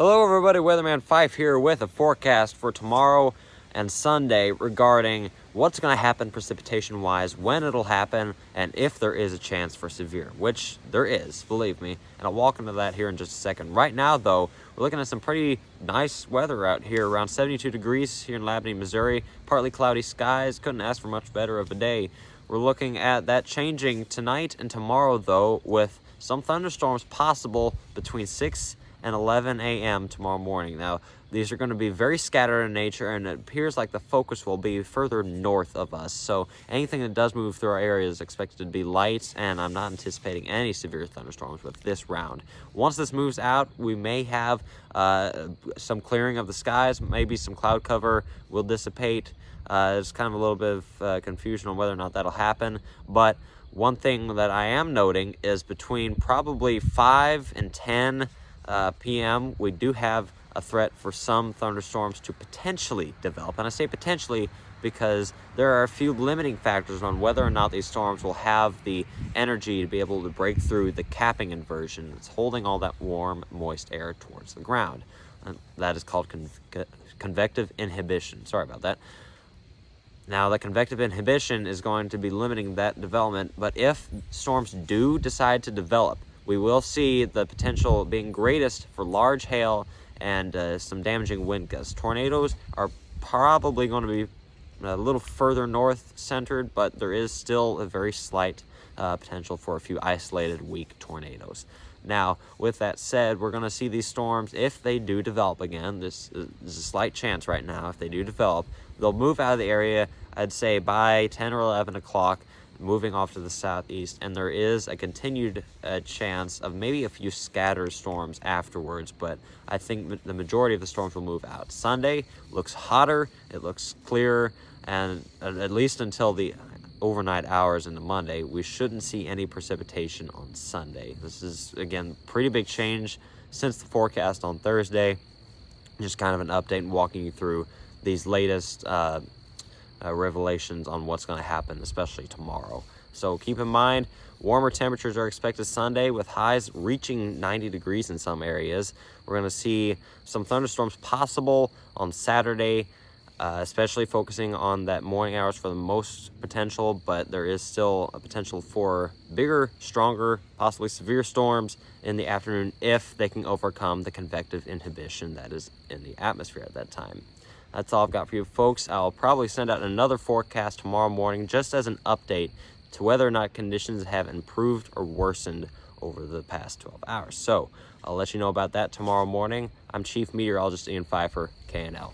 Hello everybody, Weatherman 5 here with a forecast for tomorrow and Sunday regarding what's going to happen precipitation wise, when it'll happen, and if there is a chance for severe, which there is, believe me, and I'll walk into that here in just a second. Right now though, we're looking at some pretty nice weather out here, around 72 degrees here in Labadee, Missouri, partly cloudy skies. Couldn't ask for much better of a day. We're looking at that changing tonight and tomorrow though, with some thunderstorms possible between 6 and 11 a.m. tomorrow morning. Now, these are going to be very scattered in nature, and it appears like the focus will be further north of us. So anything that does move through our area is expected to be light, and I'm not anticipating any severe thunderstorms with this round. Once this moves out, we may have some clearing of the skies, maybe some cloud cover will dissipate. There's kind of a little bit of confusion on whether or not that'll happen, but one thing that I am noting is between probably 5 and 10 p.m. we do have a threat for some thunderstorms to potentially develop. And I say potentially because there are a few limiting factors on whether or not these storms will have the energy to be able to break through the capping inversion that's holding all that warm, moist air towards the ground. And that is called convective inhibition. Sorry about that. Now, the convective inhibition is going to be limiting that development, but if storms do decide to develop, we will see the potential being greatest for large hail and some damaging wind gusts. Tornadoes are probably going to be a little further north centered, but there is still a very slight potential for a few isolated weak tornadoes. Now, with that said, we're going to see these storms, if they do develop again, this is a slight chance right now, if they do develop, they'll move out of the area, I'd say by 10 or 11 o'clock, moving off to the southeast, and there is a continued chance of maybe a few scattered storms afterwards, but I think the majority of the storms will move out. Sunday looks hotter, it looks clearer, and at least until the overnight hours into Monday, we shouldn't see any precipitation on Sunday. This is, again, pretty big change since the forecast on Thursday. Just kind of an update and walking you through these latest revelations on what's going to happen, especially tomorrow. So keep in mind, warmer temperatures are expected Sunday with highs reaching 90 degrees in some areas. We're going to see some thunderstorms possible on Saturday, especially focusing on that morning hours for the most potential, but there is still a potential for bigger, stronger, possibly severe storms in the afternoon if they can overcome the convective inhibition that is in the atmosphere at that time. That's all I've got for you folks. I'll probably send out another forecast tomorrow morning just as an update to whether or not conditions have improved or worsened over the past 12 hours. So I'll let you know about that tomorrow morning. I'm Chief Meteorologist Ian Pfeiffer, KNL.